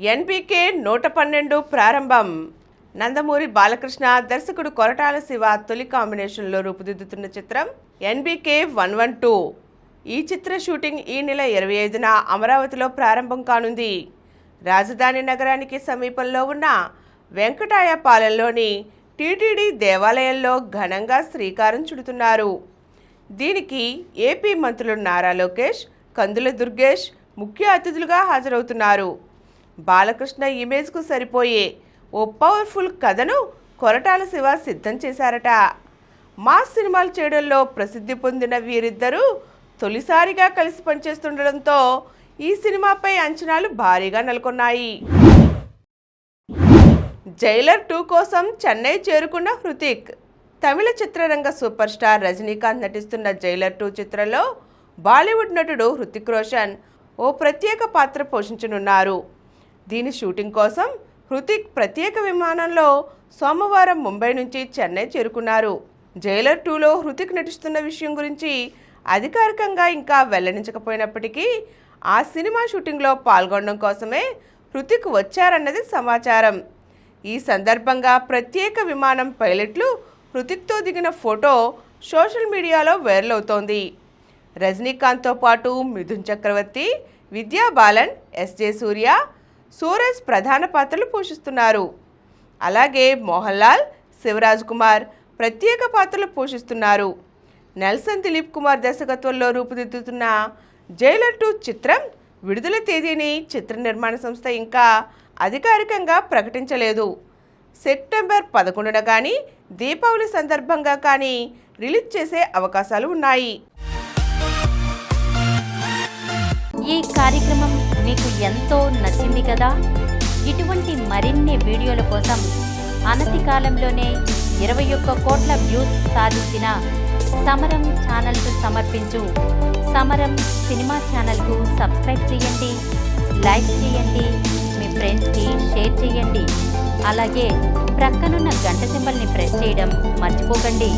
NBK 112 ప్రారంభం. నందమూరి బాలకృష్ణ దర్శకుడు కొరటాల శివ తొలి కాంబినేషన్లో రూపుదిద్దుతున్న చిత్రం ఎన్బీకే 112. ఈ చిత్ర షూటింగ్ ఈ నెల 25న అమరావతిలో ప్రారంభం కానుంది. రాజధాని నగరానికి సమీపంలో ఉన్న వెంకటాయపాలెంలోని టీటీడీ దేవాలయంలో ఘనంగా శ్రీకారం చుడుతున్నారు. దీనికి ఏపీ మంత్రులు నారా లోకేష్, కందుల దుర్గేష్ ముఖ్య అతిథులుగా హాజరవుతున్నారు. బాలకృష్ణ ఇమేజ్కు సరిపోయే ఓ పవర్ఫుల్ కథను కొరటాల శివ సిద్ధం చేశారట. మాస్ సినిమాలు చేయడంలో ప్రసిద్ధి పొందిన వీరిద్దరూ తొలిసారిగా కలిసి పనిచేస్తుండడంతో ఈ సినిమాపై అంచనాలు భారీగా నెలకొన్నాయి. జైలర్ 2 కోసం చెన్నై చేరుకున్న హృతిక్. తమిళ చిత్రరంగ సూపర్ స్టార్ రజనీకాంత్ నటిస్తున్న జైలర్ 2 చిత్రంలో బాలీవుడ్ నటుడు హృతిక్ రోషన్ ఓ ప్రత్యేక పాత్ర పోషించనున్నారు. దీని షూటింగ్ కోసం హృతిక్ ప్రత్యేక విమానంలో సోమవారం ముంబై నుంచి చెన్నై చేరుకున్నారు. జైలర్ 2లో హృతిక్ నటిస్తున్న విషయం గురించి అధికారికంగా ఇంకా వెల్లడించకపోయినప్పటికీ ఆ సినిమా షూటింగ్లో పాల్గొనడం కోసమే హృతిక్ వచ్చారన్నది సమాచారం. ఈ సందర్భంగా ప్రత్యేక విమానం పైలట్లు హృతిక్తో దిగిన ఫోటో సోషల్ మీడియాలో వైరల్ అవుతోంది. రజనీకాంత్తో పాటు మిథున్ చక్రవర్తి, విద్యా బాలన్, ఎస్జే సూర్య, సూరజ్ ప్రధాన పాత్రలు పోషిస్తున్నారు. అలాగే మోహన్ లాల్, శివరాజ్ కుమార్ ప్రత్యేక పాత్రలు పోషిస్తున్నారు. నెల్సన్ దిలీప్ కుమార్ దర్శకత్వంలో రూపుదిద్దుతున్న జైలర్ 2 చిత్రం విడుదల తేదీని చిత్ర నిర్మాణ సంస్థ ఇంకా అధికారికంగా ప్రకటించలేదు. సెప్టెంబర్ 11న కానీ దీపావళి సందర్భంగా కానీ రిలీజ్ చేసే అవకాశాలు ఉన్నాయి. ఈ కార్యక్రమం మీకు ఎంతో నచ్చింది కదా. ఇటువంటి మరిన్ని వీడియోల కోసం అనతి కాలంలోనే 21 కోట్ల వ్యూస్ సాధించిన సమరం ఛానల్కు సమర్పించు సమరం సినిమా ఛానల్కు సబ్స్క్రైబ్ చేయండి, లైక్ చేయండి, మీ ఫ్రెండ్స్కి షేర్ చేయండి. అలాగే ప్రక్కనున్న గంట సింబల్ని ప్రెస్ చేయడం మర్చిపోకండి.